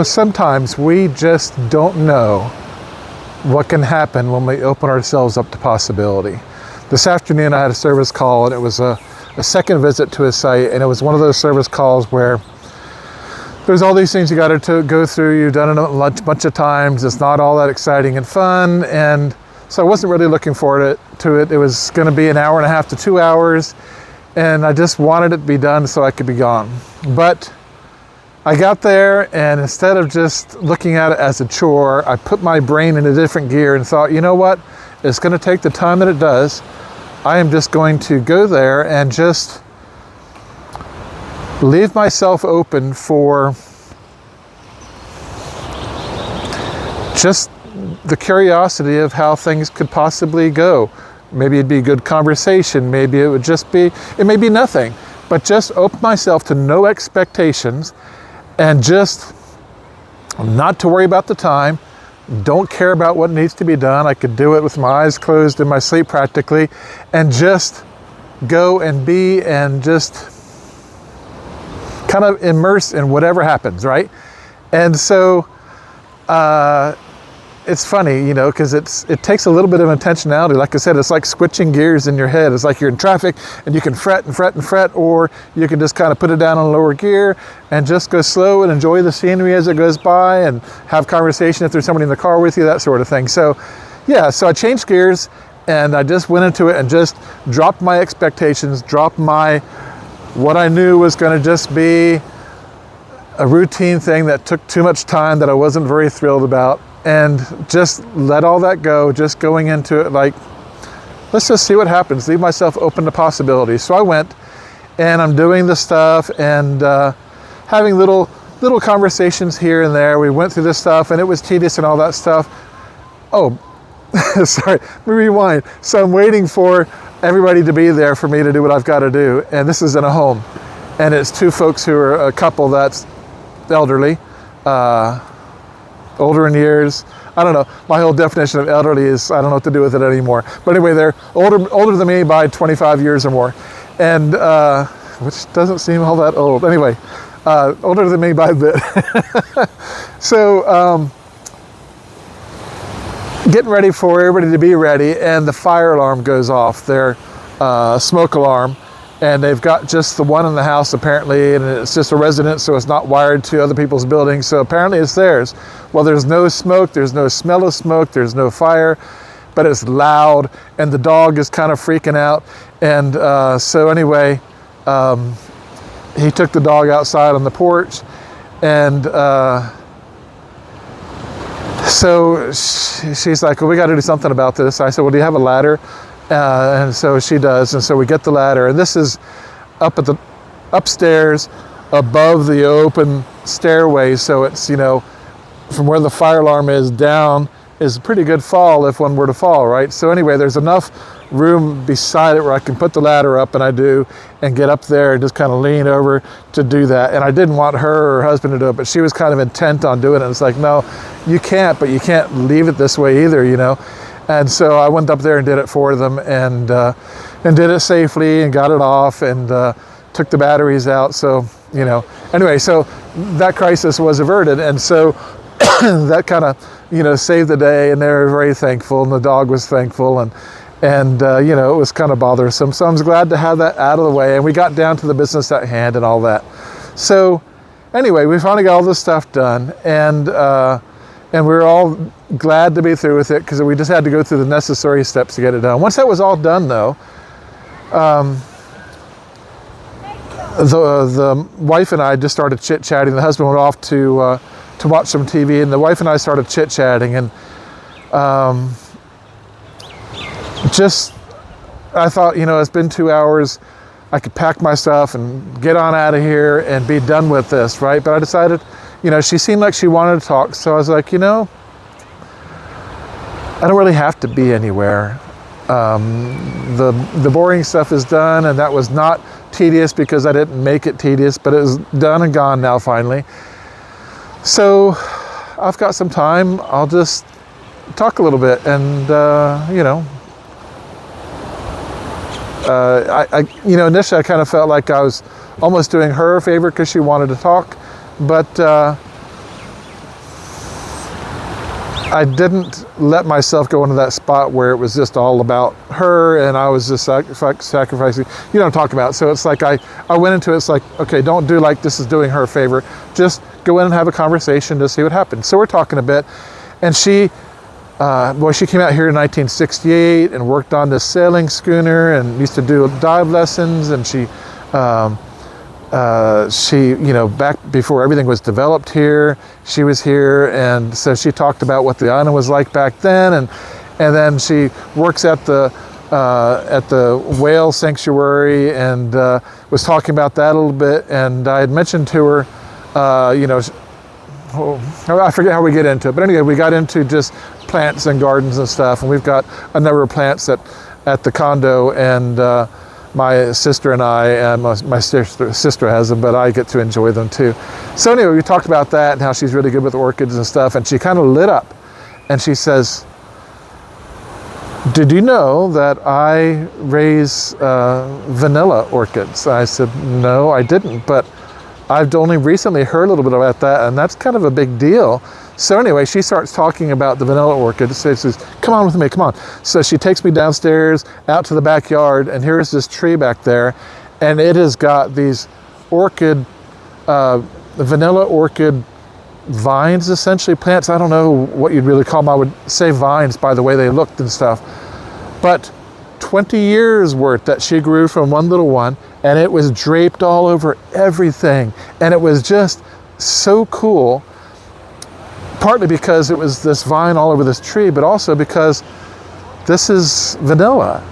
Sometimes we just don't know what can happen when we open ourselves up to possibility. This afternoon I had a service call, and it was a second visit to a site, and it was one of those service calls where there's all these things you got to go through. You've done it a bunch of times. It's not all that exciting and fun, and so I wasn't really looking forward to it. It was going to be an hour and a half to 2 hours, and I just wanted it to be done so I could be gone. But I got there, and instead of just looking at it as a chore, I put my brain in a different gear and thought, you know what? It's going to take the time that it does. I am just going to go there and just leave myself open for just the curiosity of how things could possibly go. Maybe it'd be good conversation. Maybe it would just be, it may be nothing, but just open myself to no expectations and just not to worry about the time. Don't care about what needs to be done. I could do it with my eyes closed in my sleep practically, and just go and be and just kind of immerse in whatever happens, right? And so it's funny, because it takes a little bit of intentionality. Like I said, it's like switching gears in your head. It's like you're in traffic and you can fret and fret and fret, or you can just kind of put it down on lower gear and just go slow and enjoy the scenery as it goes by and have conversation if there's somebody in the car with you, that sort of thing. So yeah, so I changed gears and I just went into it and just dropped my expectations, dropped what I knew was going to just be a routine thing that took too much time, that I wasn't very thrilled about, and just let all that go, just going into it like, let's just see what happens, leave myself open to possibilities. So I went, and I'm doing the stuff and having little conversations here and there. We went through this stuff, and it was tedious and all that stuff. Oh, sorry, let me rewind. So I'm waiting for everybody to be there for me to do what I've got to do, and this is in a home, and it's two folks who are a couple that's elderly, older in years. I don't know. My whole definition of elderly is, I don't know what to do with it anymore. But anyway, they're older than me by 25 years or more, and which doesn't seem all that old. Anyway, older than me by a bit. So getting ready for everybody to be ready, and the fire alarm goes off, their smoke alarm. And they've got just the one in the house apparently, and it's just a residence, so it's not wired to other people's buildings. So apparently it's theirs. Well, there's no smoke, there's no smell of smoke, there's no fire, but it's loud, and the dog is kind of freaking out. And so anyway, he took the dog outside on the porch, and so she's like, well, we got to do something about this. I said, well, do you have a ladder? And so she does, and so we get the ladder, and this is up at the upstairs above the open stairway, so it's, from where the fire alarm is down is a pretty good fall if one were to fall, right? So anyway, there's enough room beside it where I can put the ladder up, and I do, and get up there and just kind of lean over to do that. And I didn't want her or her husband to do it, but she was kind of intent on doing it. It's like, no, you can't, but you can't leave it this way either, And so I went up there and did it for them, and did it safely and got it off, and took the batteries out. So, anyway, so that crisis was averted. And so that kind of, saved the day, and they were very thankful, and the dog was thankful, and it was kind of bothersome. So I was glad to have that out of the way, and we got down to the business at hand and all that. So anyway, we finally got all this stuff done, and we were all glad to be through with it, because we just had to go through the necessary steps to get it done. Once that was all done, though, the wife and I just started chit-chatting. The husband went off to watch some TV, and the wife and I started chit-chatting, and I thought, it's been 2 hours. I could pack my stuff and get on out of here and be done with this, right? But I decided, she seemed like she wanted to talk, so I was like, I don't really have to be anywhere. The boring stuff is done, and that was not tedious because I didn't make it tedious, but it was done and gone now finally. So I've got some time. I'll just talk a little bit, and initially I kind of felt like I was almost doing her a favor because she wanted to talk, but I didn't let myself go into that spot where it was just all about her and I was just sacrificing, you know what I'm talking about. So it's like I went into it, it's like, okay, don't do like this is doing her a favor. Just go in and have a conversation to see what happens. So we're talking a bit, and she came out here in 1968 and worked on this sailing schooner and used to do dive lessons, and she, you know, back before everything was developed here, she was here, and so she talked about what the island was like back then, and then she works at the whale sanctuary, and was talking about that a little bit, and I had mentioned to her, you know, I forget how we get into it, but anyway, we got into just plants and gardens and stuff, and we've got a number of plants at the condo, and my sister and I, and my sister has them, but I get to enjoy them too. So anyway, we talked about that and how she's really good with orchids and stuff, and she kind of lit up, and she says, did you know that I raise vanilla orchids? I said, no, I didn't, but I've only recently heard a little bit about that, and that's kind of a big deal. So anyway, she starts talking about the vanilla orchid. She says, come on with me, come on. So she takes me downstairs, out to the backyard, and here's this tree back there, and it has got these orchid, vanilla orchid vines, essentially, plants. I don't know what you'd really call them. I would say vines by the way they looked and stuff. But 20 years worth that she grew from one little one, and it was draped all over everything. And it was just so cool, partly because it was this vine all over this tree, but also because this is vanilla.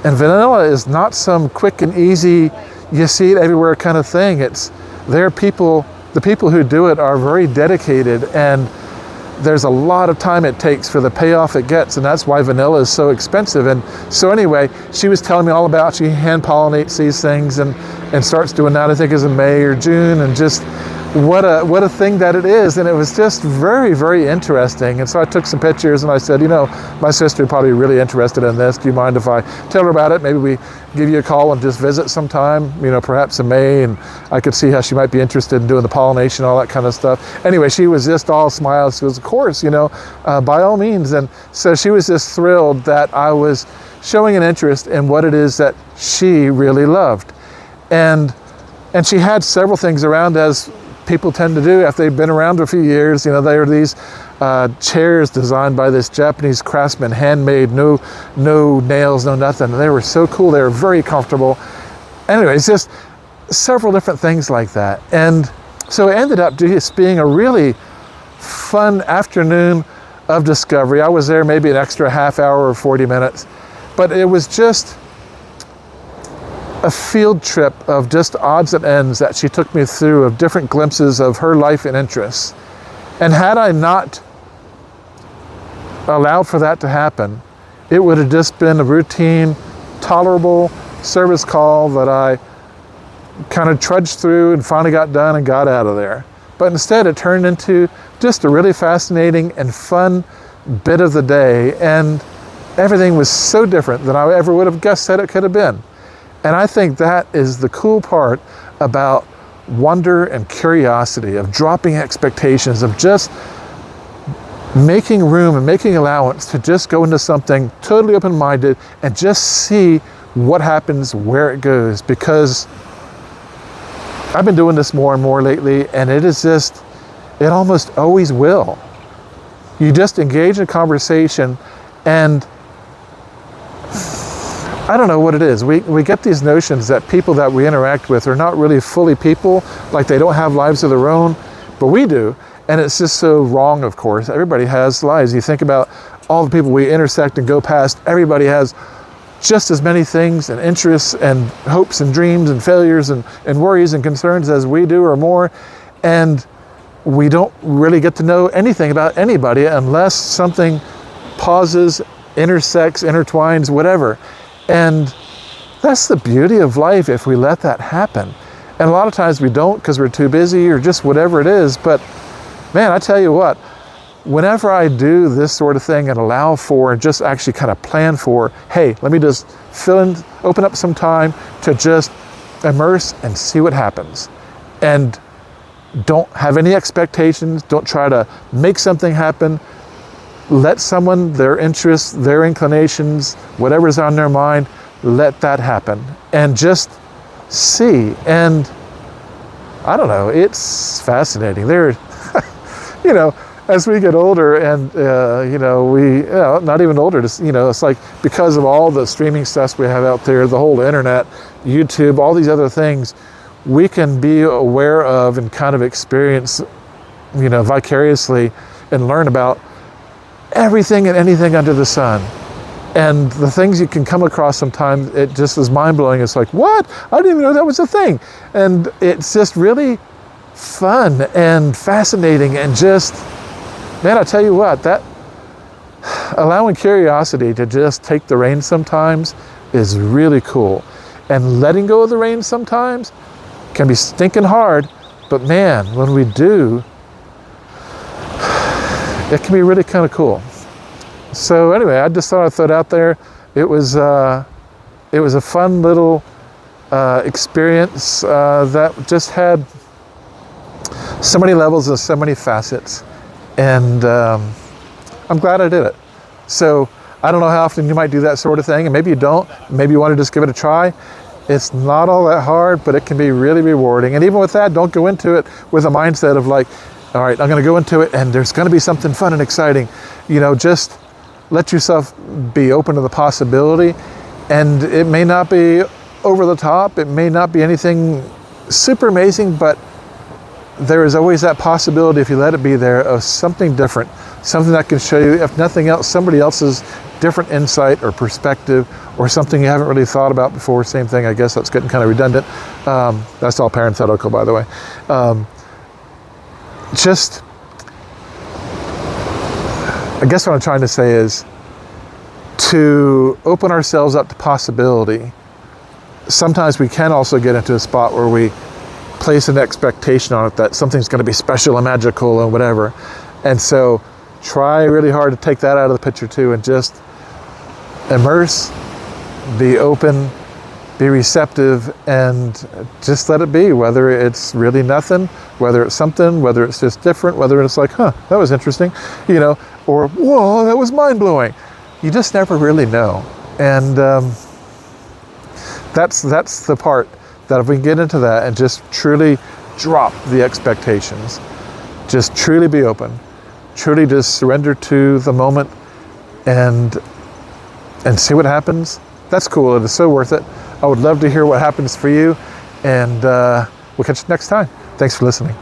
And vanilla is not some quick and easy, you see it everywhere kind of thing. The people who do it are very dedicated, and there's a lot of time it takes for the payoff it gets, and that's why vanilla is so expensive. And so anyway, she was telling me all about, she hand pollinates these things and starts doing that, I think is in May or June, and just what a thing that it is. And it was just very, very interesting. And so I took some pictures, and I said, you know, my sister would probably be really interested in this. Do you mind if I tell her about it? Maybe we give you a call and just visit sometime, you know, perhaps in May, and I could see how she might be interested in doing the pollination, all that kind of stuff. Anyway, she was just all smiles. She goes, of course, you know, by all means. And so she was just thrilled that I was showing an interest in what it is that she really loved. And she had several things around, as people tend to do after they've been around for a few years. You know, they are these chairs designed by this Japanese craftsman, handmade, no nails, no nothing. They were so cool. They were very comfortable. Anyway, it's just several different things like that. And so it ended up just being a really fun afternoon of discovery. I was there maybe an extra half hour or 40 minutes, but it was just a field trip of just odds and ends that she took me through, of different glimpses of her life and interests. And had I not allowed for that to happen, it would have just been a routine, tolerable service call that I kind of trudged through and finally got done and got out of there. But instead it turned into just a really fascinating and fun bit of the day, and everything was so different than I ever would have guessed that it could have been. And I think that is the cool part about wonder and curiosity, of dropping expectations, of just making room and making allowance to just go into something totally open-minded and just see what happens, where it goes. Because I've been doing this more and more lately, and it almost always will. You just engage in a conversation, and I don't know what it is. We get these notions that people that we interact with are not really fully people, like they don't have lives of their own, but we do. And it's just so wrong, of course. Everybody has lives. You think about all the people we intersect and go past, everybody has just as many things and interests and hopes and dreams and failures and worries and concerns as we do, or more. And we don't really get to know anything about anybody unless something pauses, intersects, intertwines, whatever. And that's the beauty of life if we let that happen. And a lot of times we don't, because we're too busy or just whatever it is. But man, I tell you what, whenever I do this sort of thing and allow for and just actually kind of plan for, hey, let me just open up some time to just immerse and see what happens. And don't have any expectations. Don't try to make something happen. let someone, their interests, their inclinations, whatever's on their mind, let that happen. And just see. And I don't know, it's fascinating. There, you know, as we get older and, not even older, just, it's like because of all the streaming stuff we have out there, the whole internet, YouTube, all these other things, we can be aware of and kind of experience, vicariously and learn about everything and anything under the sun. And the things you can come across sometimes, it just is mind-blowing. It's like, what? I didn't even know that was a thing. And it's just really fun and fascinating and just, man, I tell you what, that allowing curiosity to just take the reins sometimes is really cool. And letting go of the reins sometimes can be stinking hard, but man, when we do, it can be really kind of cool. So anyway, I just thought I'd throw it out there. It was a fun little experience that just had so many levels and so many facets, and I'm glad I did it. So I don't know how often you might do that sort of thing, and maybe you don't. Maybe you want to just give it a try. It's not all that hard, but it can be really rewarding. And even with that, don't go into it with a mindset of like, all right, I'm going to go into it and there's going to be something fun and exciting. Just let yourself be open to the possibility. And it may not be over the top. It may not be anything super amazing, but there is always that possibility, if you let it be there, of something different, something that can show you, if nothing else, somebody else's different insight or perspective, or something you haven't really thought about before. Same thing, I guess that's getting kind of redundant. That's all parenthetical, by the way. I guess what I'm trying to say is to open ourselves up to possibility. Sometimes we can also get into a spot where we place an expectation on it that something's going to be special and magical and whatever. And so try really hard to take that out of the picture too, and just immerse, be open, be receptive, and just let it be, whether it's really nothing, whether it's something, whether it's just different, whether it's like, that was interesting, or whoa, that was mind-blowing. You just never really know. And that's the part that if we get into that and just truly drop the expectations, just truly be open, truly just surrender to the moment and see what happens, that's cool. It is so worth it. I would love to hear what happens for you, and we'll catch you next time. Thanks for listening.